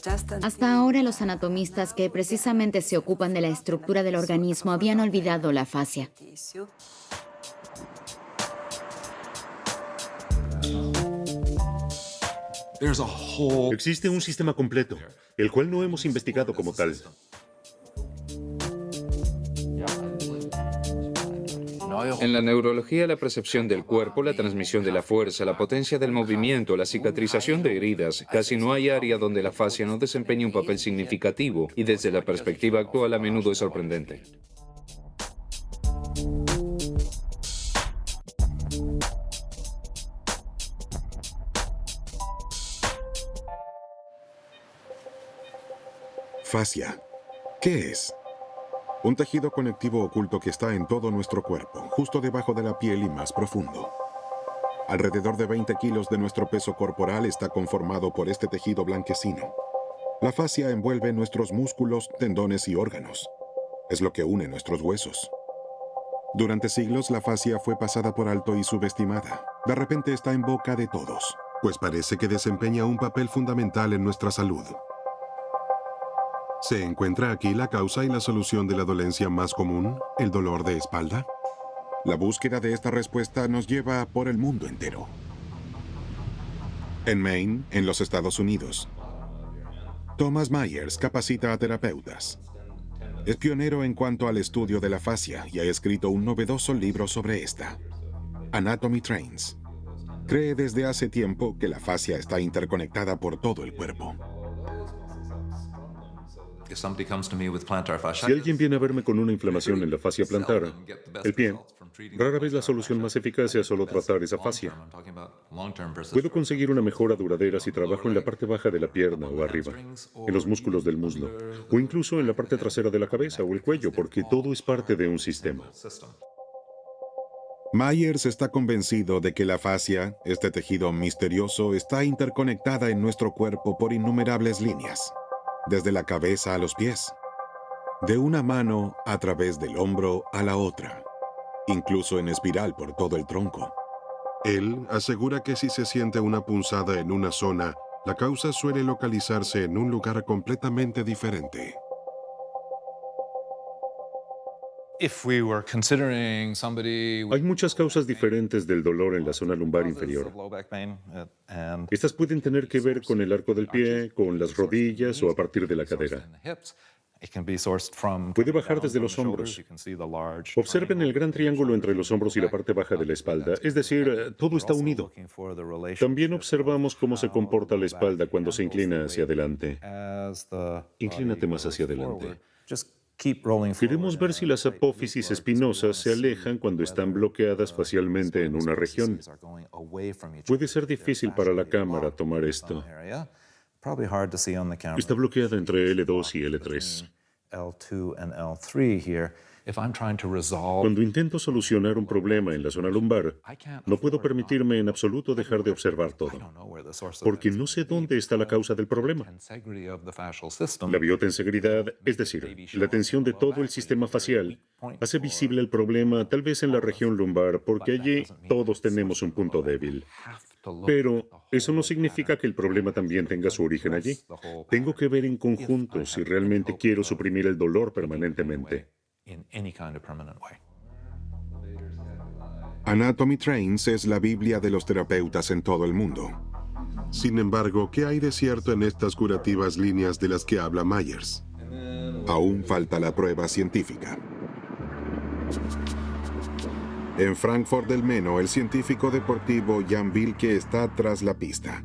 Hasta ahora, los anatomistas que precisamente se ocupan de la estructura del organismo habían olvidado la fascia. Existe un sistema completo, el cual no hemos investigado como tal. En la neurología, la percepción del cuerpo, la transmisión de la fuerza, la potencia del movimiento, la cicatrización de heridas, casi no hay área donde la fascia no desempeñe un papel significativo y desde la perspectiva actual a menudo es sorprendente. Fascia. ¿Qué es? Un tejido conectivo oculto que está en todo nuestro cuerpo, justo debajo de la piel y más profundo. Alrededor de 20 kilos de nuestro peso corporal está conformado por este tejido blanquecino. La fascia envuelve nuestros músculos, tendones y órganos. Es lo que une nuestros huesos. Durante siglos la fascia fue pasada por alto y subestimada. De repente está en boca de todos, pues parece que desempeña un papel fundamental en nuestra salud. ¿Se encuentra aquí la causa y la solución de la dolencia más común, el dolor de espalda? La búsqueda de esta respuesta nos lleva por el mundo entero. En Maine, en los Estados Unidos, Thomas Myers capacita a terapeutas. Es pionero en cuanto al estudio de la fascia y ha escrito un novedoso libro sobre esta, Anatomy Trains. Cree desde hace tiempo que la fascia está interconectada por todo el cuerpo. Si alguien viene a verme con una inflamación en la fascia plantar, el pie, rara vez la solución más eficaz es solo tratar esa fascia. Puedo conseguir una mejora duradera si trabajo en la parte baja de la pierna o arriba, en los músculos del muslo, o incluso en la parte trasera de la cabeza o el cuello, porque todo es parte de un sistema. Myers está convencido de que la fascia, este tejido misterioso, está interconectada en nuestro cuerpo por innumerables líneas, desde la cabeza a los pies, de una mano a través del hombro a la otra, incluso en espiral por todo el tronco. Él asegura que si se siente una punzada en una zona, la causa suele localizarse en un lugar completamente diferente. Hay muchas causas diferentes del dolor en la zona lumbar inferior. Estas pueden tener que ver con el arco del pie, con las rodillas o a partir de la cadera. Puede bajar desde los hombros. Observen el gran triángulo entre los hombros y la parte baja de la espalda, es decir, todo está unido. También observamos cómo se comporta la espalda cuando se inclina hacia adelante. Inclínate más hacia adelante. Queremos ver si las apófisis espinosas se alejan cuando están bloqueadas facialmente en una región. Puede ser difícil para la cámara tomar esto. Está bloqueada entre L2 y L3. Cuando intento solucionar un problema en la zona lumbar, no puedo permitirme en absoluto dejar de observar todo, porque no sé dónde está la causa del problema. La biotenseguridad, es decir, la tensión de todo el sistema facial, hace visible el problema tal vez en la región lumbar, porque allí todos tenemos un punto débil. Pero eso no significa que el problema también tenga su origen allí. Tengo que ver en conjunto si realmente quiero suprimir el dolor permanentemente. Anatomy Trains es la Biblia de los terapeutas en todo el mundo. Sin embargo, ¿qué hay de cierto en estas curativas líneas de las que habla Myers? Aún falta la prueba científica. En Frankfurt del Meno, el científico deportivo Jan Wilke está tras la pista.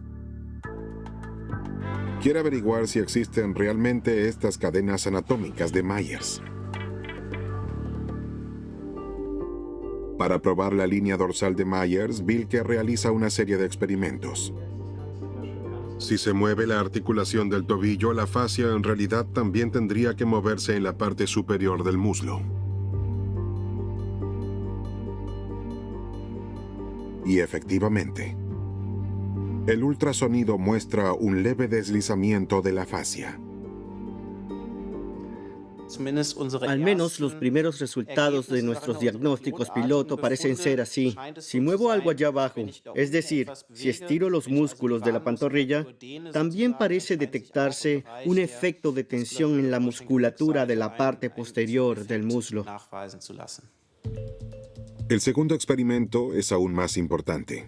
Quiere averiguar si existen realmente estas cadenas anatómicas de Myers. Para probar la línea dorsal de Myers, Wilke realiza una serie de experimentos. Si se mueve la articulación del tobillo, la fascia en realidad también tendría que moverse en la parte superior del muslo. Y efectivamente, el ultrasonido muestra un leve deslizamiento de la fascia. Al menos los primeros resultados de nuestros diagnósticos piloto parecen ser así. Si muevo algo allá abajo, es decir, si estiro los músculos de la pantorrilla, también parece detectarse un efecto de tensión en la musculatura de la parte posterior del muslo. El segundo experimento es aún más importante.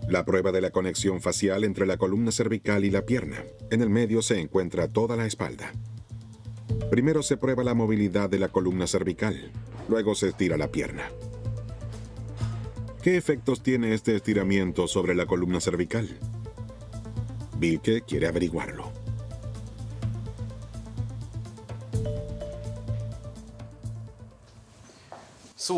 La prueba de la conexión facial entre la columna cervical y la pierna. En el medio se encuentra toda la espalda. Primero se prueba la movilidad de la columna cervical, luego se estira la pierna. ¿Qué efectos tiene este estiramiento sobre la columna cervical? Bilke quiere averiguarlo.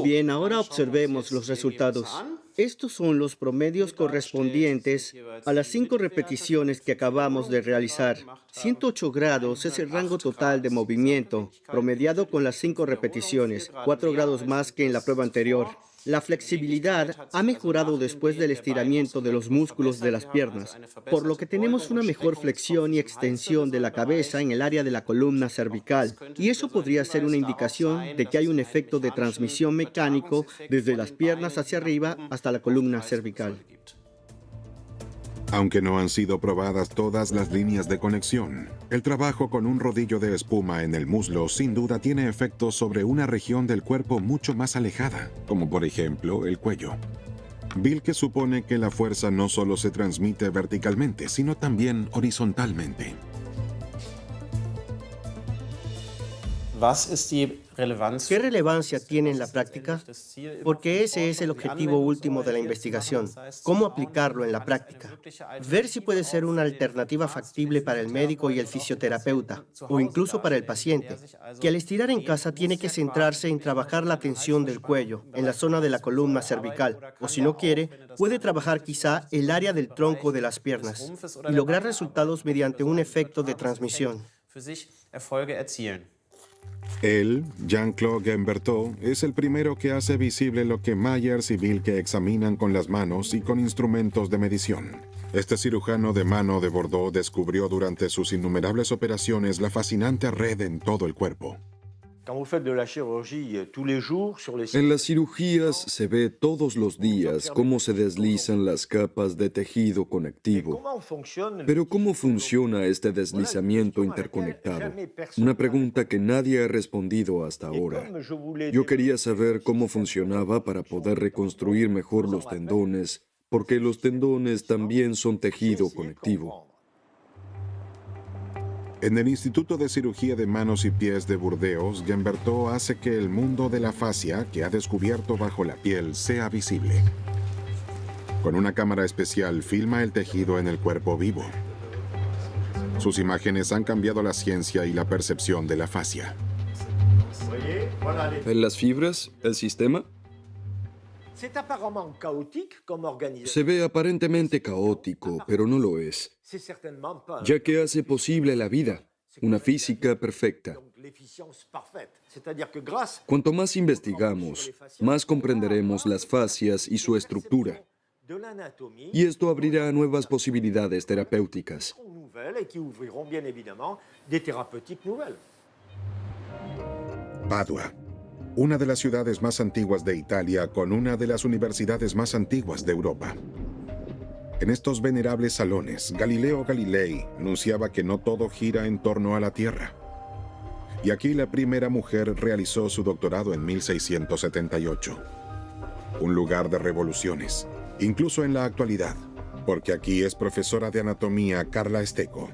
Bien, ahora observemos los resultados. Estos son los promedios correspondientes a las 5 repeticiones que acabamos de realizar. 108 grados es el rango total de movimiento, promediado con las 5 repeticiones, 4 grados más que en la prueba anterior. La flexibilidad ha mejorado después del estiramiento de los músculos de las piernas, por lo que tenemos una mejor flexión y extensión de la cabeza en el área de la columna cervical, y eso podría ser una indicación de que hay un efecto de transmisión mecánico desde las piernas hacia arriba hasta la columna cervical. Aunque no han sido probadas todas las líneas de conexión, el trabajo con un rodillo de espuma en el muslo sin duda tiene efectos sobre una región del cuerpo mucho más alejada, como por ejemplo el cuello. Bilke supone que la fuerza no solo se transmite verticalmente, sino también horizontalmente. ¿Qué relevancia tiene en la práctica? Porque ese es el objetivo último de la investigación, cómo aplicarlo en la práctica. Ver si puede ser una alternativa factible para el médico y el fisioterapeuta, o incluso para el paciente, que al estirar en casa tiene que centrarse en trabajar la tensión del cuello, en la zona de la columna cervical, o si no quiere, puede trabajar quizá el área del tronco de las piernas, y lograr resultados mediante un efecto de transmisión. Él, Jean-Claude Guimberteau, es el primero que hace visible lo que Myers y Bilke examinan con las manos y con instrumentos de medición. Este cirujano de mano de Bordeaux descubrió durante sus innumerables operaciones la fascinante red en todo el cuerpo. En las cirugías se ve todos los días cómo se deslizan las capas de tejido conectivo. Pero ¿cómo funciona este deslizamiento interconectado? Una pregunta que nadie ha respondido hasta ahora. Yo quería saber cómo funcionaba para poder reconstruir mejor los tendones, porque los tendones también son tejido conectivo. En el Instituto de Cirugía de Manos y Pies de Burdeos, Guimberteau hace que el mundo de la fascia que ha descubierto bajo la piel sea visible. Con una cámara especial filma el tejido en el cuerpo vivo. Sus imágenes han cambiado la ciencia y la percepción de la fascia. ¿En las fibras, el sistema? Se ve aparentemente caótico, pero no lo es, ya que hace posible la vida, una física perfecta. Cuanto más investigamos, más comprenderemos las fascias y su estructura. Y esto abrirá nuevas posibilidades terapéuticas. Padua, una de las ciudades más antiguas de Italia con una de las universidades más antiguas de Europa. En estos venerables salones, Galileo Galilei anunciaba que no todo gira en torno a la Tierra. Y aquí la primera mujer realizó su doctorado en 1678. Un lugar de revoluciones, incluso en la actualidad, porque aquí es profesora de anatomía Carla Stecco.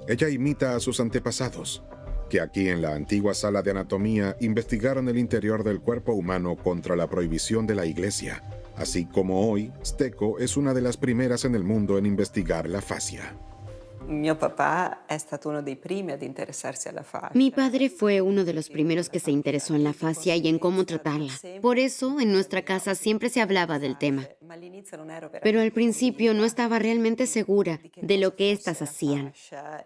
Ella imita a sus antepasados, que aquí en la antigua sala de anatomía investigaron el interior del cuerpo humano contra la prohibición de la Iglesia. Así como hoy, Stecco es una de las primeras en el mundo en investigar la fascia. Mi padre fue uno de los primeros que se interesó en la fascia y en cómo tratarla. Por eso, en nuestra casa siempre se hablaba del tema. Pero al principio no estaba realmente segura de lo que éstas hacían.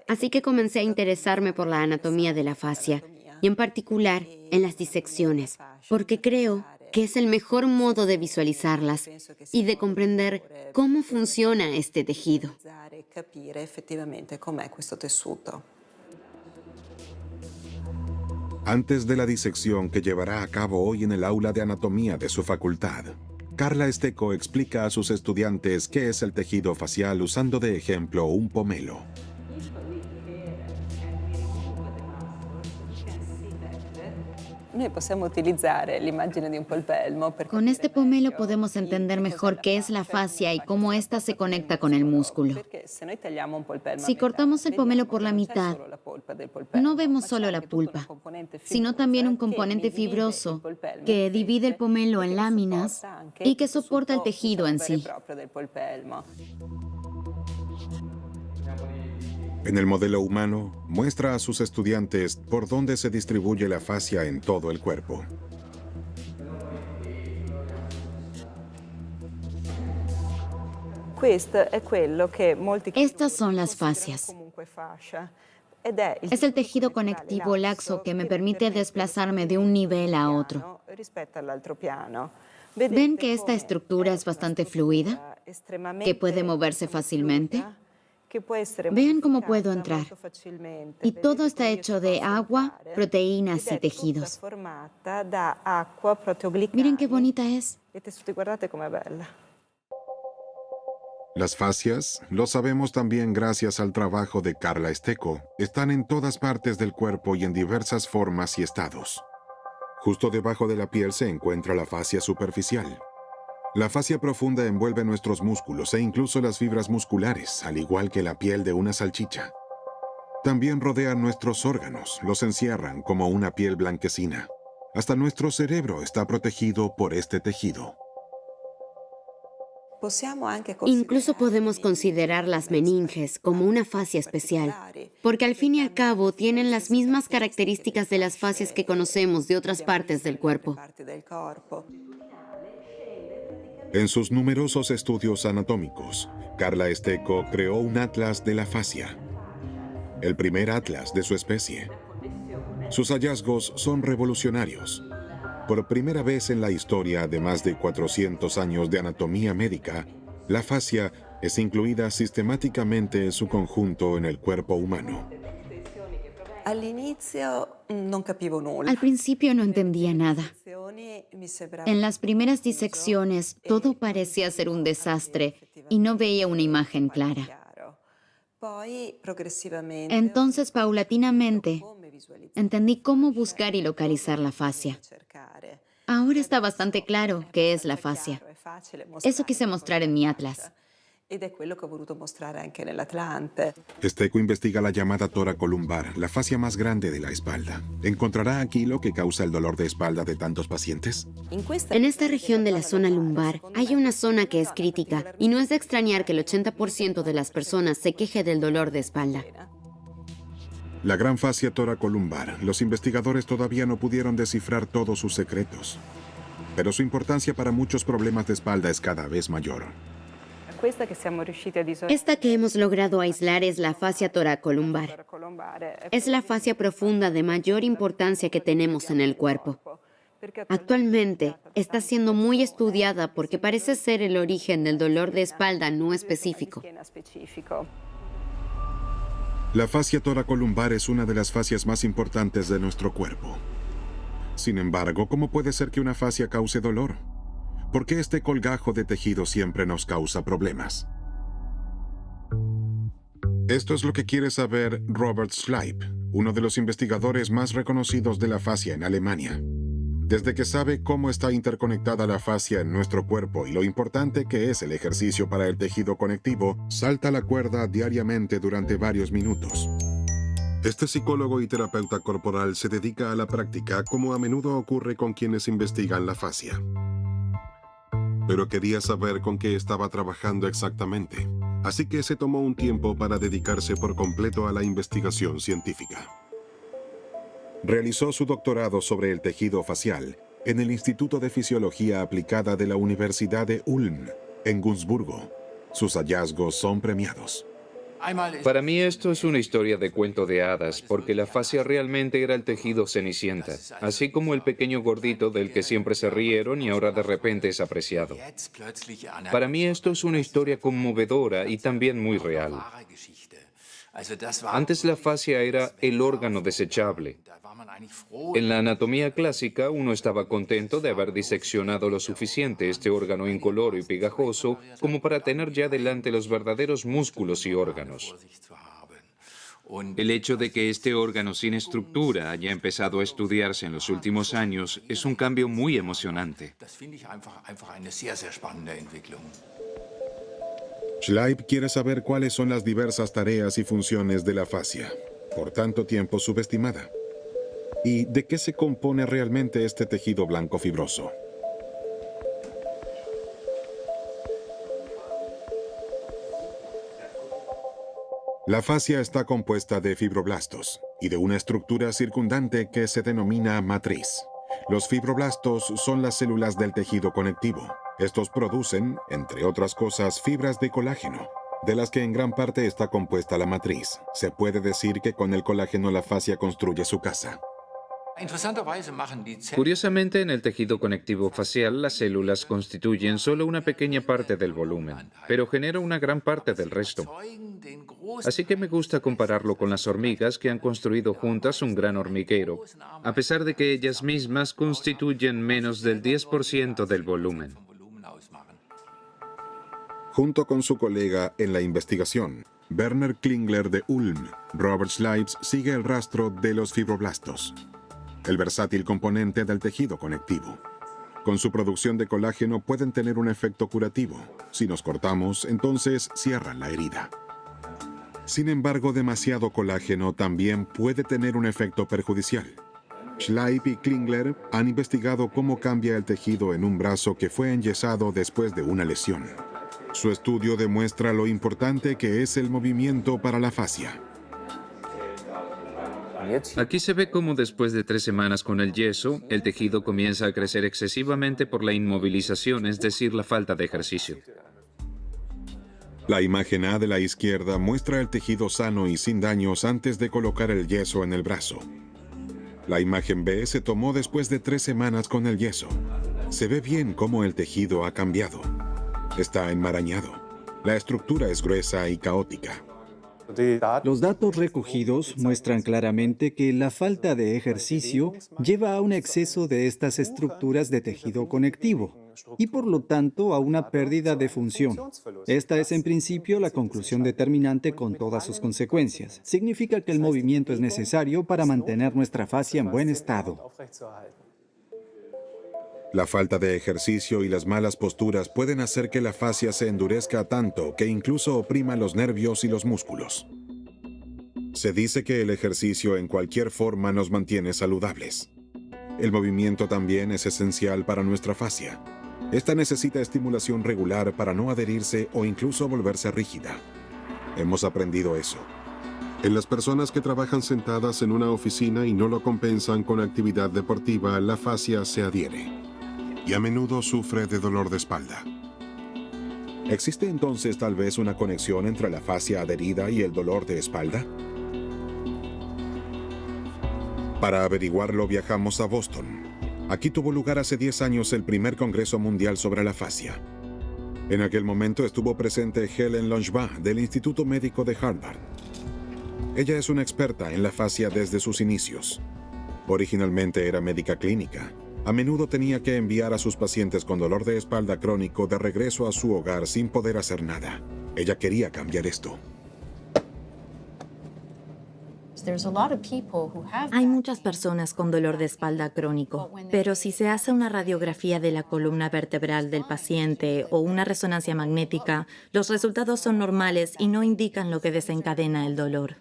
Así que comencé a interesarme por la anatomía de la fascia, y en particular en las disecciones, porque creo que es el mejor modo de visualizarlas y de comprender cómo funciona este tejido. Antes de la disección que llevará a cabo hoy en el aula de anatomía de su facultad, Carla Esteco explica a sus estudiantes qué es el tejido facial usando de ejemplo un pomelo. Con este pomelo podemos entender mejor qué es la fascia y cómo ésta se conecta con el músculo. Si cortamos el pomelo por la mitad, no vemos solo la pulpa, sino también un componente fibroso que divide el pomelo en láminas y que soporta el tejido en sí. En el modelo humano, muestra a sus estudiantes por dónde se distribuye la fascia en todo el cuerpo. Estas son las fascias. Es el tejido conectivo laxo que me permite desplazarme de un nivel a otro. ¿Ven que esta estructura es bastante fluida? ¿Que puede moverse fácilmente? Vean cómo puedo entrar. Y todo está hecho de agua, proteínas y tejidos. Miren qué bonita es. Las fascias, lo sabemos también gracias al trabajo de Carla Esteco, están en todas partes del cuerpo y en diversas formas y estados. Justo debajo de la piel se encuentra la fascia superficial. La fascia profunda envuelve nuestros músculos e incluso las fibras musculares, al igual que la piel de una salchicha. También rodean nuestros órganos, los encierran como una piel blanquecina. Hasta nuestro cerebro está protegido por este tejido. Incluso podemos considerar las meninges como una fascia especial, porque al fin y al cabo tienen las mismas características de las fascias que conocemos de otras partes del cuerpo. En sus numerosos estudios anatómicos, Carla Esteco creó un atlas de la fascia, el primer atlas de su especie. Sus hallazgos son revolucionarios. Por primera vez en la historia de más de 400 años de anatomía médica, la fascia es incluida sistemáticamente en su conjunto en el cuerpo humano. Al principio no entendía nada. En las primeras disecciones todo parecía ser un desastre y no veía una imagen clara. Entonces, paulatinamente, entendí cómo buscar y localizar la fascia. Ahora está bastante claro qué es la fascia. Eso quise mostrar en mi atlas. Esteco investiga la llamada toracolumbar, la fascia más grande de la espalda. ¿Encontrará aquí lo que causa el dolor de espalda de tantos pacientes? En esta región de la zona lumbar hay una zona que es crítica y no es de extrañar que el 80% de las personas se queje del dolor de espalda. La gran fascia toracolumbar, los investigadores todavía no pudieron descifrar todos sus secretos. Pero su importancia para muchos problemas de espalda es cada vez mayor. Esta que hemos logrado aislar es la fascia toracolumbar. Es la fascia profunda de mayor importancia que tenemos en el cuerpo. Actualmente está siendo muy estudiada porque parece ser el origen del dolor de espalda no específico. La fascia toracolumbar es una de las fascias más importantes de nuestro cuerpo. Sin embargo, ¿cómo puede ser que una fascia cause dolor? ¿Por qué este colgajo de tejido siempre nos causa problemas? Esto es lo que quiere saber Robert Schleip, uno de los investigadores más reconocidos de la fascia en Alemania. Desde que sabe cómo está interconectada la fascia en nuestro cuerpo y lo importante que es el ejercicio para el tejido conectivo, salta la cuerda diariamente durante varios minutos. Este psicólogo y terapeuta corporal se dedica a la práctica, como a menudo ocurre con quienes investigan la fascia. Pero quería saber con qué estaba trabajando exactamente, así que se tomó un tiempo para dedicarse por completo a la investigación científica. Realizó su doctorado sobre el tejido facial en el Instituto de Fisiología Aplicada de la Universidad de Ulm, en Günzburgo. Sus hallazgos son premiados. Para mí esto es una historia de cuento de hadas, porque la fascia realmente era el tejido Cenicienta, así como el pequeño gordito del que siempre se rieron y ahora de repente es apreciado. Para mí esto es una historia conmovedora y también muy real. Antes la fascia era el órgano desechable. En la anatomía clásica, uno estaba contento de haber diseccionado lo suficiente este órgano incoloro y pegajoso como para tener ya delante los verdaderos músculos y órganos. El hecho de que este órgano sin estructura haya empezado a estudiarse en los últimos años es un cambio muy emocionante. Schleib quiere saber cuáles son las diversas tareas y funciones de la fascia, por tanto tiempo subestimada. ¿Y de qué se compone realmente este tejido blanco fibroso? La fascia está compuesta de fibroblastos y de una estructura circundante que se denomina matriz. Los fibroblastos son las células del tejido conectivo. Estos producen, entre otras cosas, fibras de colágeno, de las que en gran parte está compuesta la matriz. Se puede decir que con el colágeno la fascia construye su casa. Curiosamente, en el tejido conectivo facial, las células constituyen solo una pequeña parte del volumen, pero generan una gran parte del resto. Así que me gusta compararlo con las hormigas que han construido juntas un gran hormiguero, a pesar de que ellas mismas constituyen menos del 10% del volumen. Junto con su colega en la investigación, Werner Klingler de Ulm, Robert Schleib sigue el rastro de los fibroblastos, el versátil componente del tejido conectivo. Con su producción de colágeno pueden tener un efecto curativo. Si nos cortamos, entonces cierran la herida. Sin embargo, demasiado colágeno también puede tener un efecto perjudicial. Schleib y Klingler han investigado cómo cambia el tejido en un brazo que fue enyesado después de una lesión. Su estudio demuestra lo importante que es el movimiento para la fascia. Aquí se ve cómo después de 3 semanas con el yeso, el tejido comienza a crecer excesivamente por la inmovilización, es decir, la falta de ejercicio. La imagen A de la izquierda muestra el tejido sano y sin daños antes de colocar el yeso en el brazo. La imagen B se tomó después de 3 semanas con el yeso. Se ve bien cómo el tejido ha cambiado. Está enmarañado. La estructura es gruesa y caótica. Los datos recogidos muestran claramente que la falta de ejercicio lleva a un exceso de estas estructuras de tejido conectivo y por lo tanto a una pérdida de función. Esta es en principio la conclusión determinante con todas sus consecuencias. Significa que el movimiento es necesario para mantener nuestra fascia en buen estado. La falta de ejercicio y las malas posturas pueden hacer que la fascia se endurezca tanto que incluso oprima los nervios y los músculos. Se dice que el ejercicio en cualquier forma nos mantiene saludables. El movimiento también es esencial para nuestra fascia. Esta necesita estimulación regular para no adherirse o incluso volverse rígida. Hemos aprendido eso. En las personas que trabajan sentadas en una oficina y no lo compensan con actividad deportiva, la fascia se adhiere y a menudo sufre de dolor de espalda. ¿Existe entonces tal vez una conexión entre la fascia adherida y el dolor de espalda? Para averiguarlo viajamos a Boston. Aquí tuvo lugar hace 10 años el primer Congreso Mundial sobre la Fascia. En aquel momento estuvo presente Helen Langevin del Instituto Médico de Harvard. Ella es una experta en la fascia desde sus inicios. Originalmente era médica clínica. A menudo tenía que enviar a sus pacientes con dolor de espalda crónico de regreso a su hogar sin poder hacer nada. Ella quería cambiar esto. Hay muchas personas con dolor de espalda crónico, pero si se hace una radiografía de la columna vertebral del paciente o una resonancia magnética, los resultados son normales y no indican lo que desencadena el dolor.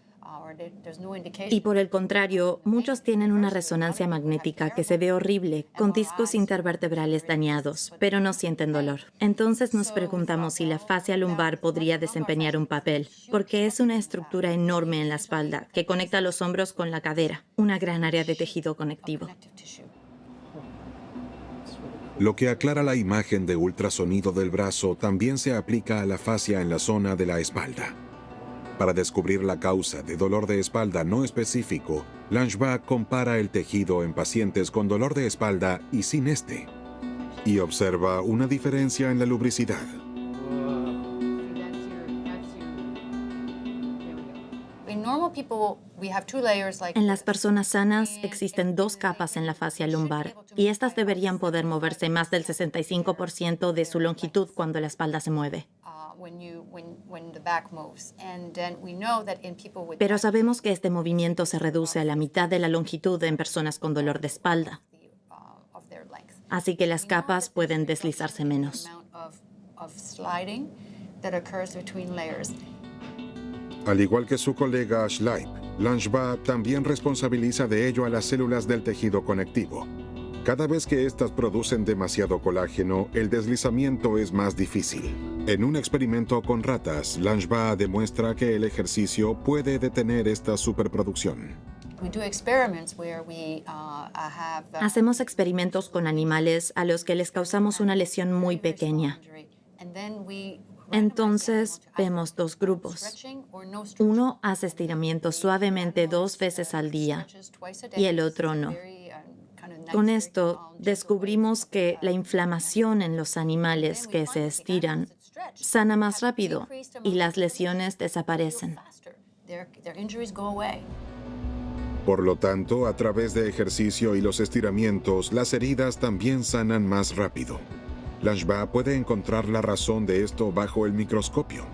Y por el contrario, muchos tienen una resonancia magnética que se ve horrible, con discos intervertebrales dañados, pero no sienten dolor. Entonces nos preguntamos si la fascia lumbar podría desempeñar un papel, porque es una estructura enorme en la espalda que conecta los hombros con la cadera, una gran área de tejido conectivo. Lo que aclara la imagen de ultrasonido del brazo también se aplica a la fascia en la zona de la espalda. Para descubrir la causa de dolor de espalda no específico, Langevin compara el tejido en pacientes con dolor de espalda y sin este, y observa una diferencia en la lubricidad. En las personas sanas existen 2 capas en la fascia lumbar y estas deberían poder moverse más del 65% de su longitud cuando la espalda se mueve. Pero sabemos que este movimiento se reduce a la mitad de la longitud en personas con dolor de espalda. Así que las capas pueden deslizarse menos. Al igual que su colega Schleip, Langevin también responsabiliza de ello a las células del tejido conectivo. Cada vez que éstas producen demasiado colágeno, el deslizamiento es más difícil. En un experimento con ratas, Langevin demuestra que el ejercicio puede detener esta superproducción. Hacemos experimentos con animales a los que les causamos una lesión muy pequeña. Entonces, vemos 2 grupos. Uno hace estiramientos suavemente 2 veces al día y el otro no. Con esto, descubrimos que la inflamación en los animales que se estiran sana más rápido y las lesiones desaparecen. Por lo tanto, a través de ejercicio y los estiramientos, las heridas también sanan más rápido. Langevin puede encontrar la razón de esto bajo el microscopio.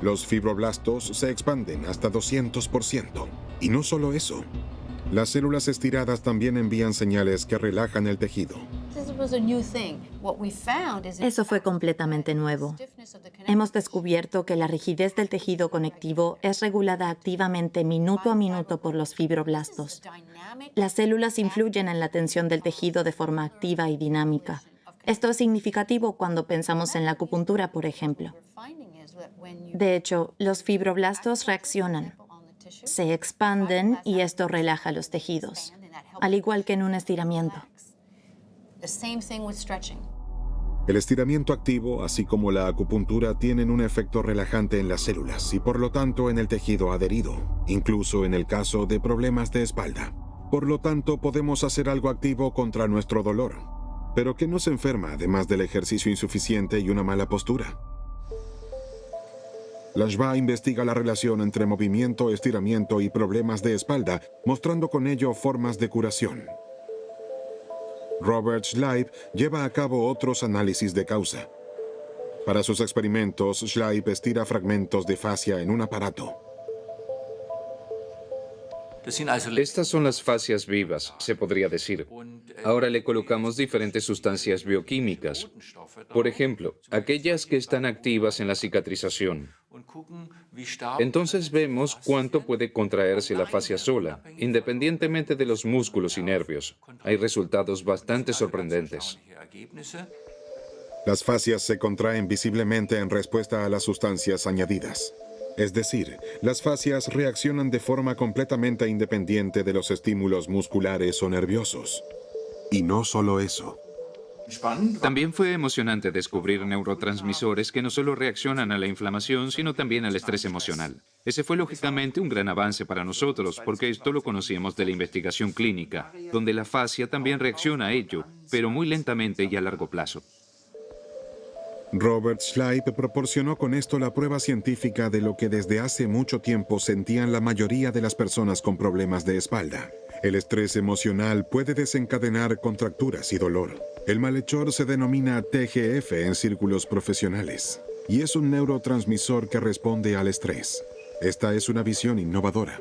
Los fibroblastos se expanden hasta 200%. Y no solo eso. Las células estiradas también envían señales que relajan el tejido. Eso fue completamente nuevo. Hemos descubierto que la rigidez del tejido conectivo es regulada activamente minuto a minuto por los fibroblastos. Las células influyen en la tensión del tejido de forma activa y dinámica. Esto es significativo cuando pensamos en la acupuntura, por ejemplo. De hecho, los fibroblastos reaccionan, se expanden y esto relaja los tejidos, al igual que en un estiramiento. El estiramiento activo, así como la acupuntura, tienen un efecto relajante en las células y por lo tanto en el tejido adherido, incluso en el caso de problemas de espalda. Por lo tanto, podemos hacer algo activo contra nuestro dolor. Pero ¿qué nos enferma además del ejercicio insuficiente y una mala postura? Langevin investiga la relación entre movimiento, estiramiento y problemas de espalda, mostrando con ello formas de curación. Robert Schleip lleva a cabo otros análisis de causa. Para sus experimentos, Schleip estira fragmentos de fascia en un aparato. Estas son las fascias vivas, se podría decir. Ahora le colocamos diferentes sustancias bioquímicas. Por ejemplo, aquellas que están activas en la cicatrización. Entonces vemos cuánto puede contraerse la fascia sola, independientemente de los músculos y nervios. Hay resultados bastante sorprendentes. Las fascias se contraen visiblemente en respuesta a las sustancias añadidas. Es decir, las fascias reaccionan de forma completamente independiente de los estímulos musculares o nerviosos. Y no solo eso. También fue emocionante descubrir neurotransmisores que no solo reaccionan a la inflamación, sino también al estrés emocional. Ese fue lógicamente un gran avance para nosotros, porque esto lo conocíamos de la investigación clínica, donde la fascia también reacciona a ello, pero muy lentamente y a largo plazo. Robert Schleip proporcionó con esto la prueba científica de lo que desde hace mucho tiempo sentían la mayoría de las personas con problemas de espalda. El estrés emocional puede desencadenar contracturas y dolor. El malhechor se denomina TGF en círculos profesionales y es un neurotransmisor que responde al estrés. Esta es una visión innovadora.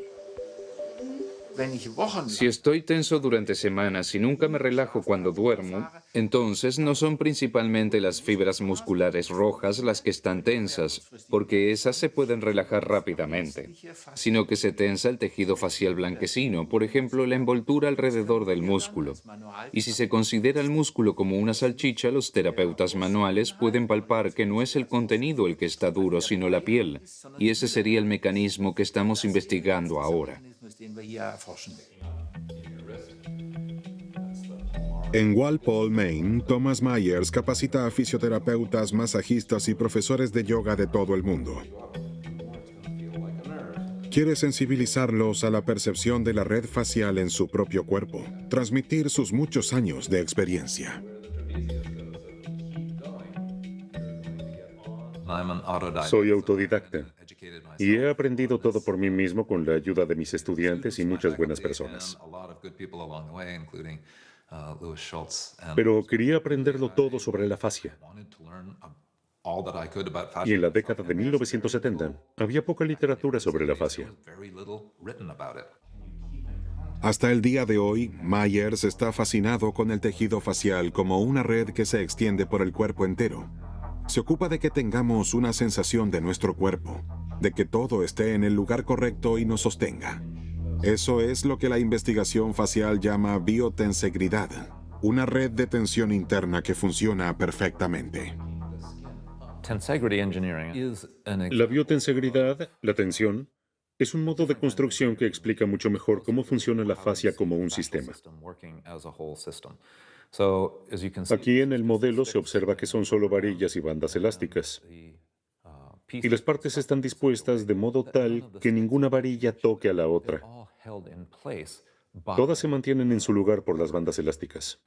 Si estoy tenso durante semanas y nunca me relajo cuando duermo, entonces no son principalmente las fibras musculares rojas las que están tensas, porque esas se pueden relajar rápidamente, sino que se tensa el tejido facial blanquecino, por ejemplo, la envoltura alrededor del músculo. Y si se considera el músculo como una salchicha, los terapeutas manuales pueden palpar que no es el contenido el que está duro, sino la piel, y ese sería el mecanismo que estamos investigando ahora. En Walpole, Maine, Thomas Myers capacita a fisioterapeutas, masajistas y profesores de yoga de todo el mundo. Quiere sensibilizarlos a la percepción de la red facial en su propio cuerpo, transmitir sus muchos años de experiencia. Soy autodidacta y he aprendido todo por mí mismo con la ayuda de mis estudiantes y muchas buenas personas. Pero quería aprenderlo todo sobre la fascia. Y en la década de 1970 había poca literatura sobre la fascia. Hasta el día de hoy, Myers está fascinado con el tejido facial como una red que se extiende por el cuerpo entero. Se ocupa de que tengamos una sensación de nuestro cuerpo, de que todo esté en el lugar correcto y nos sostenga. Eso es lo que la investigación facial llama biotensegridad, una red de tensión interna que funciona perfectamente. La biotensegridad, la tensión, es un modo de construcción que explica mucho mejor cómo funciona la fascia como un sistema. Aquí en el modelo se observa que son solo varillas y bandas elásticas. Y las partes están dispuestas de modo tal que ninguna varilla toque a la otra. Todas se mantienen en su lugar por las bandas elásticas.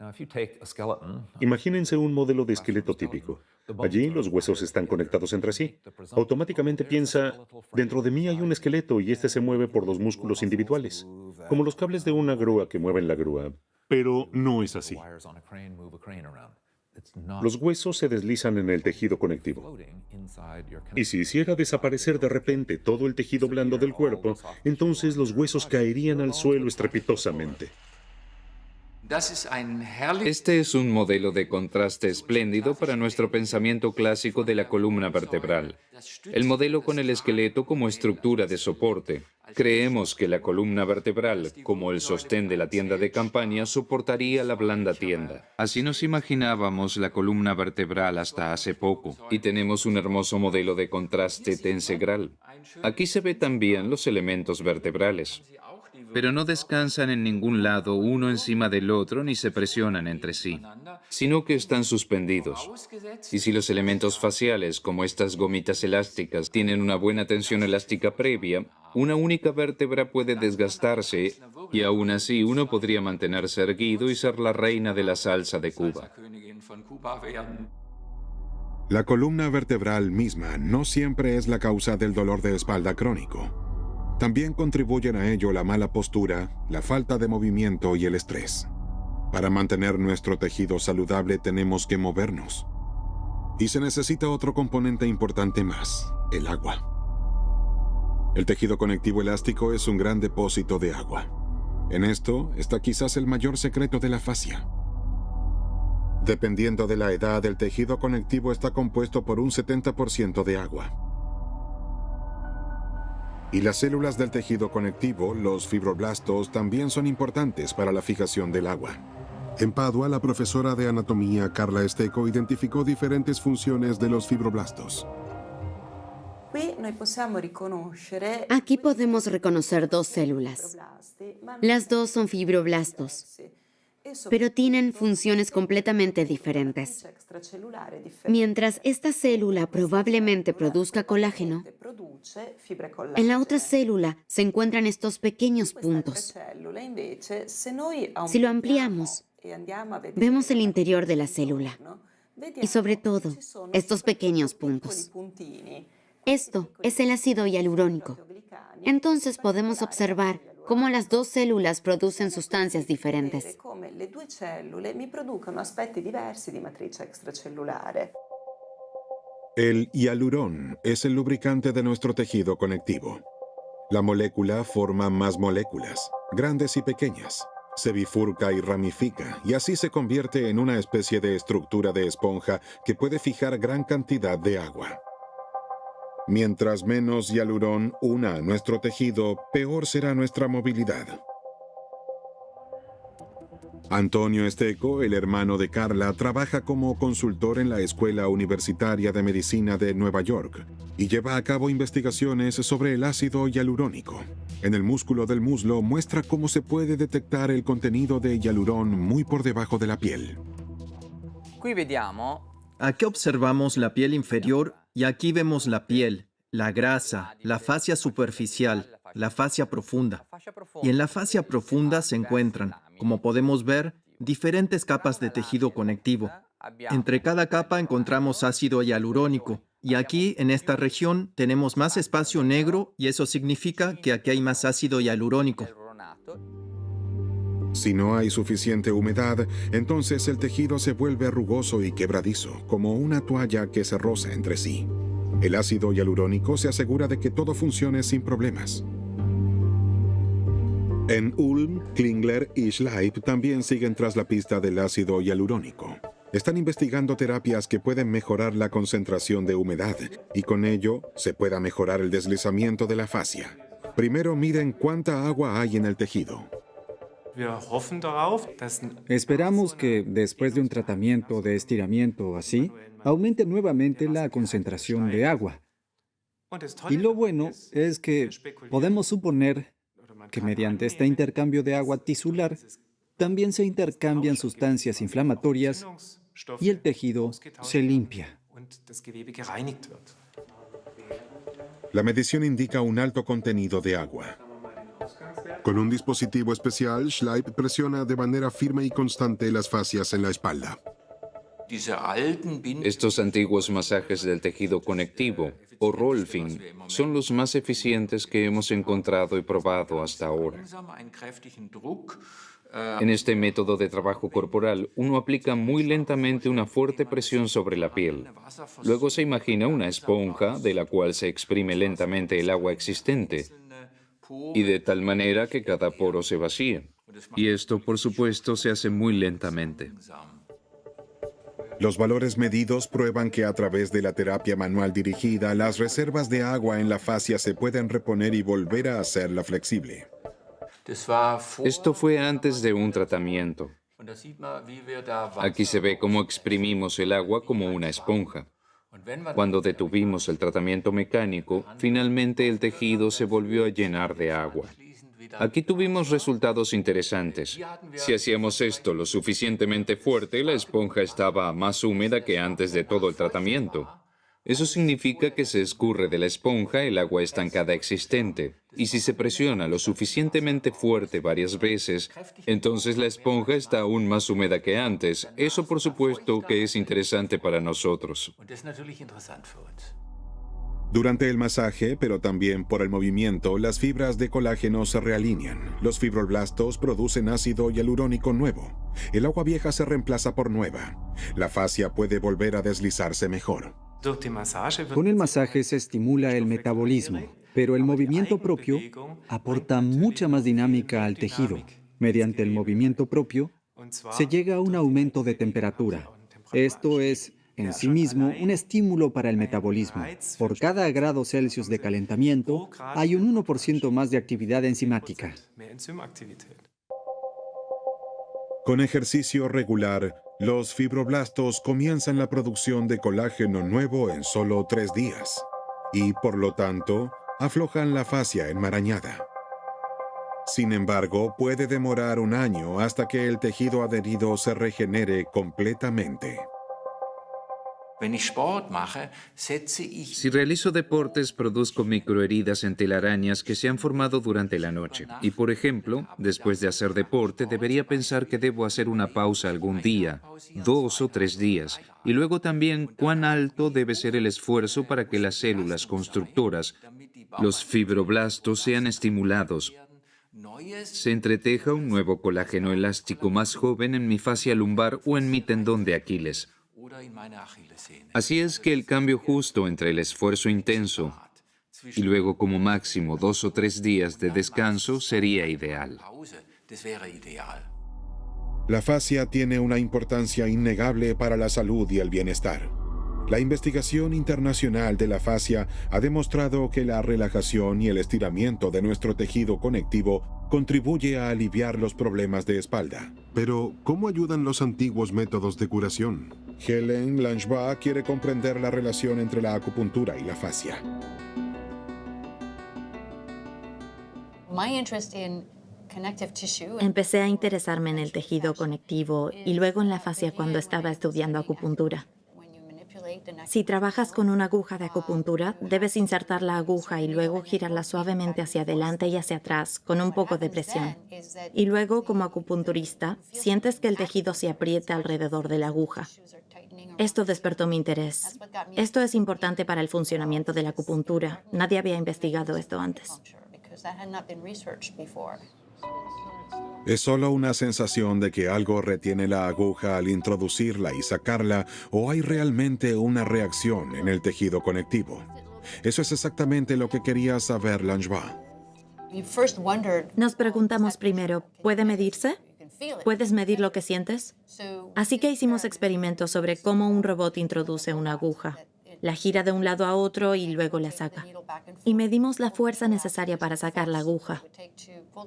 Imagínense un modelo de esqueleto típico. Allí los huesos están conectados entre sí. Automáticamente piensa, dentro de mí hay un esqueleto y este se mueve por los músculos individuales, como los cables de una grúa que mueven la grúa. Pero no es así. Los huesos se deslizan en el tejido conectivo. Y si hiciera desaparecer de repente todo el tejido blando del cuerpo, entonces los huesos caerían al suelo estrepitosamente. Este es un modelo de contraste espléndido para nuestro pensamiento clásico de la columna vertebral. El modelo con el esqueleto como estructura de soporte. Creemos que la columna vertebral, como el sostén de la tienda de campaña, soportaría la blanda tienda. Así nos imaginábamos la columna vertebral hasta hace poco. Y tenemos un hermoso modelo de contraste tensegral. Aquí se ve también los elementos vertebrales. Pero no descansan en ningún lado uno encima del otro ni se presionan entre sí, sino que están suspendidos. Y si los elementos faciales, como estas gomitas elásticas, tienen una buena tensión elástica previa, una única vértebra puede desgastarse y aún así uno podría mantenerse erguido y ser la reina de la salsa de Cuba. La columna vertebral misma no siempre es la causa del dolor de espalda crónico. También contribuyen a ello la mala postura, la falta de movimiento y el estrés. Para mantener nuestro tejido saludable tenemos que movernos. Y se necesita otro componente importante más, el agua. El tejido conectivo elástico es un gran depósito de agua. En esto está quizás el mayor secreto de la fascia. Dependiendo de la edad, el tejido conectivo está compuesto por un 70% de agua. Y las células del tejido conectivo, los fibroblastos, también son importantes para la fijación del agua. En Padua, la profesora de anatomía Carla Stecco identificó diferentes funciones de los fibroblastos. Aquí podemos reconocer dos células. Las dos son fibroblastos, pero tienen funciones completamente diferentes. Mientras esta célula probablemente produzca colágeno, en la otra célula se encuentran estos pequeños puntos. Si lo ampliamos, vemos el interior de la célula y sobre todo estos pequeños puntos. Esto es el ácido hialurónico. Entonces podemos observar cómo las dos células producen sustancias diferentes. El hialurón es el lubricante de nuestro tejido conectivo. La molécula forma más moléculas, grandes y pequeñas. Se bifurca y ramifica, y así se convierte en una especie de estructura de esponja que puede fijar gran cantidad de agua. Mientras menos hialurón una a nuestro tejido, peor será nuestra movilidad. Antonio Stecco, el hermano de Carla, trabaja como consultor en la Escuela Universitaria de Medicina de Nueva York y lleva a cabo investigaciones sobre el ácido hialurónico. En el músculo del muslo muestra cómo se puede detectar el contenido de hialurón muy por debajo de la piel. Aquí observamos la piel inferior y aquí vemos la piel, la grasa, la fascia superficial, la fascia profunda. Y en la fascia profunda se encuentran, como podemos ver, diferentes capas de tejido conectivo. Entre cada capa encontramos ácido hialurónico Y aquí, en esta región, tenemos más espacio negro y eso significa que aquí hay más ácido hialurónico. Si no hay suficiente humedad, entonces el tejido se vuelve rugoso y quebradizo, como una toalla que se roza entre sí. El ácido hialurónico se asegura de que todo funcione sin problemas. En Ulm, Klingler y Schleip también siguen tras la pista del ácido hialurónico. Están investigando terapias que pueden mejorar la concentración de humedad y con ello se pueda mejorar el deslizamiento de la fascia. Primero miden cuánta agua hay en el tejido. Esperamos que después de un tratamiento de estiramiento así, aumente nuevamente la concentración de agua. Y lo bueno es que podemos suponer que mediante este intercambio de agua tisular también se intercambian sustancias inflamatorias y el tejido se limpia. La medición indica un alto contenido de agua. Con un dispositivo especial, Schleip presiona de manera firme y constante las fascias en la espalda. Estos antiguos masajes del tejido conectivo, o Rolfing, son los más eficientes que hemos encontrado y probado hasta ahora. En este método de trabajo corporal, uno aplica muy lentamente una fuerte presión sobre la piel. Luego se imagina una esponja de la cual se exprime lentamente el agua existente, y de tal manera que cada poro se vacíe. Y esto, por supuesto, se hace muy lentamente. Los valores medidos prueban que a través de la terapia manual dirigida, las reservas de agua en la fascia se pueden reponer y volver a hacerla flexible. Esto fue antes de un tratamiento. Aquí se ve cómo exprimimos el agua como una esponja. Cuando detuvimos el tratamiento mecánico, finalmente el tejido se volvió a llenar de agua. Aquí tuvimos resultados interesantes. Si hacíamos esto lo suficientemente fuerte, la esponja estaba más húmeda que antes de todo el tratamiento. Eso significa que se escurre de la esponja el agua estancada existente. Y si se presiona lo suficientemente fuerte varias veces, entonces la esponja está aún más húmeda que antes. Eso, por supuesto, que es interesante para nosotros. Durante el masaje, pero también por el movimiento, las fibras de colágeno se realinean. Los fibroblastos producen ácido hialurónico nuevo. El agua vieja se reemplaza por nueva. La fascia puede volver a deslizarse mejor. Con el masaje se estimula el metabolismo, pero el movimiento propio aporta mucha más dinámica al tejido. Mediante el movimiento propio, se llega a un aumento de temperatura. Esto es, en sí mismo, un estímulo para el metabolismo. Por cada grado Celsius de calentamiento, hay un 1% más de actividad enzimática. Con ejercicio regular, los fibroblastos comienzan la producción de colágeno nuevo en solo 3 días y, por lo tanto, aflojan la fascia enmarañada. Sin embargo, puede demorar un año hasta que el tejido adherido se regenere completamente. Si realizo deportes, produzco microheridas en telarañas que se han formado durante la noche. Y, por ejemplo, después de hacer deporte, debería pensar que debo hacer una pausa algún día, 2 o 3 días. Y luego también cuán alto debe ser el esfuerzo para que las células constructoras, los fibroblastos, sean estimulados. Se entreteja un nuevo colágeno elástico más joven en mi fascia lumbar o en mi tendón de Aquiles. Así es que el cambio justo entre el esfuerzo intenso y luego como máximo 2 o 3 días de descanso sería ideal. La fascia tiene una importancia innegable para la salud y el bienestar. La investigación internacional de la fascia ha demostrado que la relajación y el estiramiento de nuestro tejido conectivo contribuye a aliviar los problemas de espalda. Pero, ¿cómo ayudan los antiguos métodos de curación? Helen Langevin quiere comprender la relación entre la acupuntura y la fascia. Empecé a interesarme en el tejido conectivo y luego en la fascia cuando estaba estudiando acupuntura. Si trabajas con una aguja de acupuntura, debes insertar la aguja y luego girarla suavemente hacia adelante y hacia atrás, con un poco de presión. Y luego, como acupunturista, sientes que el tejido se aprieta alrededor de la aguja. Esto despertó mi interés. Esto es importante para el funcionamiento de la acupuntura. Nadie había investigado esto antes. ¿Es solo una sensación de que algo retiene la aguja al introducirla y sacarla, o hay realmente una reacción en el tejido conectivo? Eso es exactamente lo que quería saber Langevin. Nos preguntamos primero, ¿puede medirse? ¿Puedes medir lo que sientes? Así que hicimos experimentos sobre cómo un robot introduce una aguja. La gira de un lado a otro y luego la saca. Y medimos la fuerza necesaria para sacar la aguja.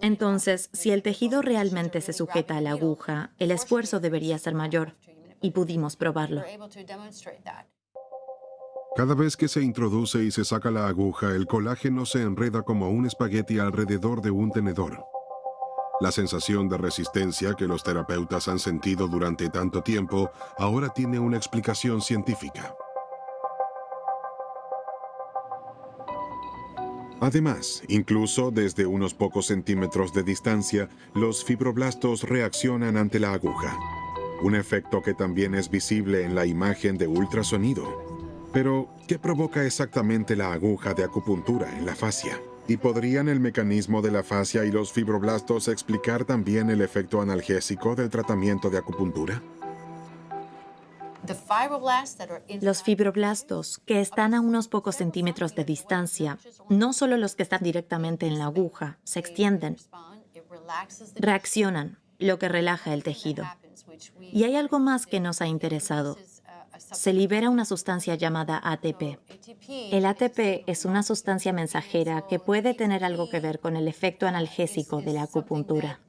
Entonces, si el tejido realmente se sujeta a la aguja, el esfuerzo debería ser mayor. Y pudimos probarlo. Cada vez que se introduce y se saca la aguja, el colágeno se enreda como un espagueti alrededor de un tenedor. La sensación de resistencia que los terapeutas han sentido durante tanto tiempo ahora tiene una explicación científica. Además, incluso desde unos pocos centímetros de distancia, los fibroblastos reaccionan ante la aguja. Un efecto que también es visible en la imagen de ultrasonido. Pero, ¿qué provoca exactamente la aguja de acupuntura en la fascia? ¿Y podrían el mecanismo de la fascia y los fibroblastos explicar también el efecto analgésico del tratamiento de acupuntura? Los fibroblastos, que están a unos pocos centímetros de distancia, no solo los que están directamente en la aguja, se extienden, reaccionan, lo que relaja el tejido. Y hay algo más que nos ha interesado. Se libera una sustancia llamada ATP. El ATP es una sustancia mensajera que puede tener algo que ver con el efecto analgésico de la acupuntura.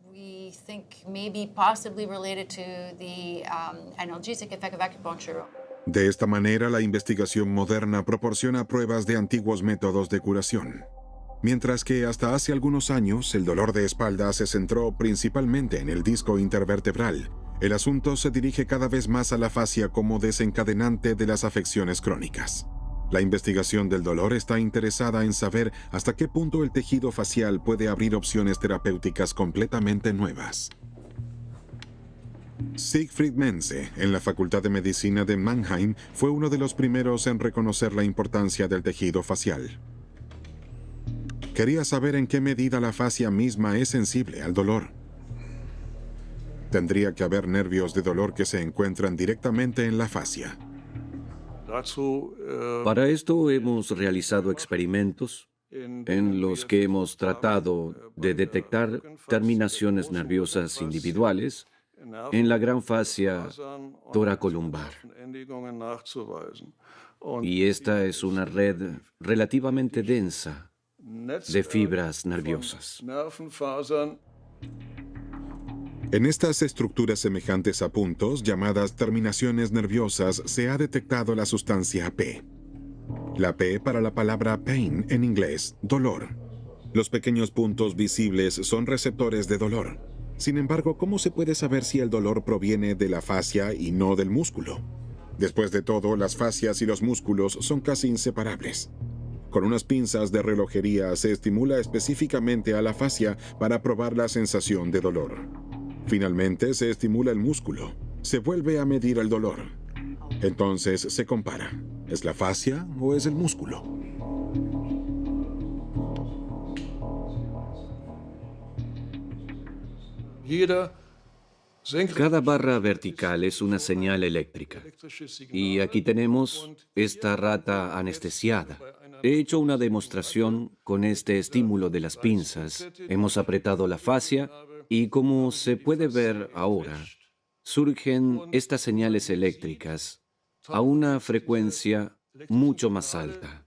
De esta manera, la investigación moderna proporciona pruebas de antiguos métodos de curación. Mientras que hasta hace algunos años el dolor de espalda se centró principalmente en el disco intervertebral, el asunto se dirige cada vez más a la fascia como desencadenante de las afecciones crónicas. La investigación del dolor está interesada en saber hasta qué punto el tejido facial puede abrir opciones terapéuticas completamente nuevas. Siegfried Menze, en la Facultad de Medicina de Mannheim, fue uno de los primeros en reconocer la importancia del tejido facial. Quería saber en qué medida la fascia misma es sensible al dolor. Tendría que haber nervios de dolor que se encuentran directamente en la fascia. Para esto hemos realizado experimentos en los que hemos tratado de detectar terminaciones nerviosas individuales en la gran fascia toracolumbar. Y esta es una red relativamente densa de fibras nerviosas. En estas estructuras semejantes a puntos, llamadas terminaciones nerviosas, se ha detectado la sustancia P. La P para la palabra pain en inglés, dolor. Los pequeños puntos visibles son receptores de dolor. Sin embargo, ¿cómo se puede saber si el dolor proviene de la fascia y no del músculo? Después de todo, las fascias y los músculos son casi inseparables. Con unas pinzas de relojería se estimula específicamente a la fascia para probar la sensación de dolor. Finalmente, se estimula el músculo. Se vuelve a medir el dolor. Entonces se compara. ¿Es la fascia o es el músculo? Cada barra vertical es una señal eléctrica. Y aquí tenemos esta rata anestesiada. He hecho una demostración con este estímulo de las pinzas. Hemos apretado la fascia y, como se puede ver ahora, surgen estas señales eléctricas a una frecuencia mucho más alta.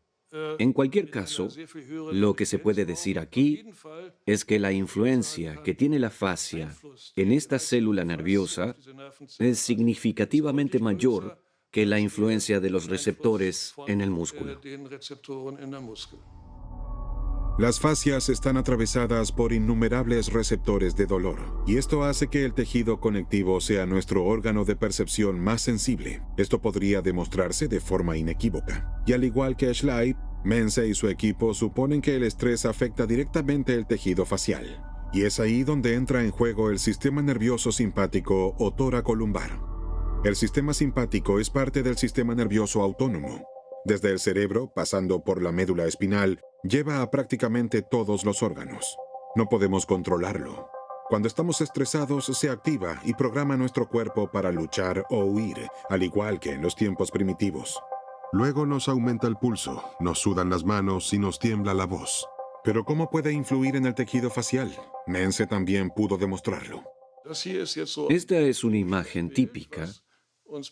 En cualquier caso, lo que se puede decir aquí es que la influencia que tiene la fascia en esta célula nerviosa es significativamente mayor que la influencia de los receptores en el músculo. Las fascias están atravesadas por innumerables receptores de dolor, y esto hace que el tejido conectivo sea nuestro órgano de percepción más sensible. Esto podría demostrarse de forma inequívoca. Y al igual que Schleip, Menze y su equipo suponen que el estrés afecta directamente el tejido facial. Y es ahí donde entra en juego el sistema nervioso simpático o toracolumbar. El sistema simpático es parte del sistema nervioso autónomo. Desde el cerebro, pasando por la médula espinal, lleva a prácticamente todos los órganos. No podemos controlarlo. Cuando estamos estresados, se activa y programa nuestro cuerpo para luchar o huir, al igual que en los tiempos primitivos. Luego nos aumenta el pulso, nos sudan las manos y nos tiembla la voz. Pero ¿cómo puede influir en el tejido facial? Mense también pudo demostrarlo. Esta es una imagen típica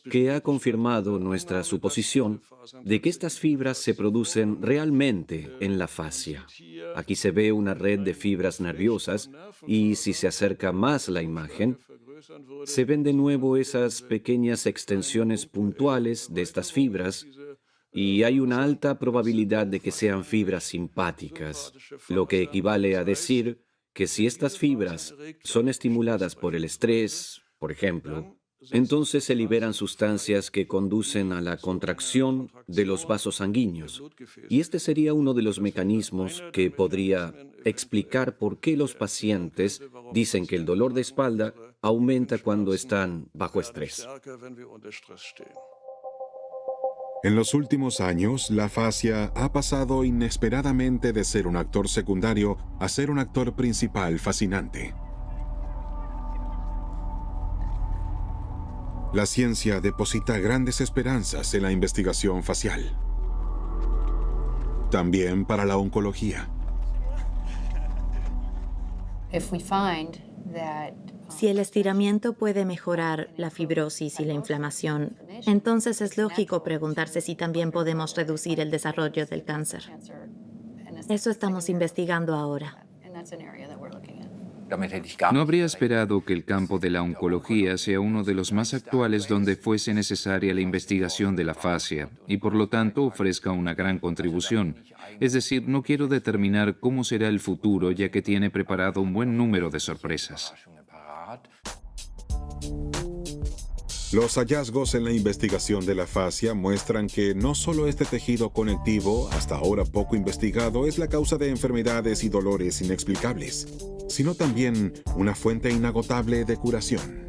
que ha confirmado nuestra suposición de que estas fibras se producen realmente en la fascia. Aquí se ve una red de fibras nerviosas y si se acerca más la imagen, se ven de nuevo esas pequeñas extensiones puntuales de estas fibras y hay una alta probabilidad de que sean fibras simpáticas, lo que equivale a decir que si estas fibras son estimuladas por el estrés, por ejemplo, entonces se liberan sustancias que conducen a la contracción de los vasos sanguíneos. Y este sería uno de los mecanismos que podría explicar por qué los pacientes dicen que el dolor de espalda aumenta cuando están bajo estrés. En los últimos años, la fascia ha pasado inesperadamente de ser un actor secundario a ser un actor principal fascinante. La ciencia deposita grandes esperanzas en la investigación facial. También para la oncología. Si el estiramiento puede mejorar la fibrosis y la inflamación, entonces es lógico preguntarse si también podemos reducir el desarrollo del cáncer. Eso estamos investigando ahora. No habría esperado que el campo de la oncología sea uno de los más actuales donde fuese necesaria la investigación de la fascia y por lo tanto ofrezca una gran contribución. Es decir, no quiero determinar cómo será el futuro ya que tiene preparado un buen número de sorpresas. Los hallazgos en la investigación de la fascia muestran que no solo este tejido conectivo, hasta ahora poco investigado, es la causa de enfermedades y dolores inexplicables, sino también una fuente inagotable de curación.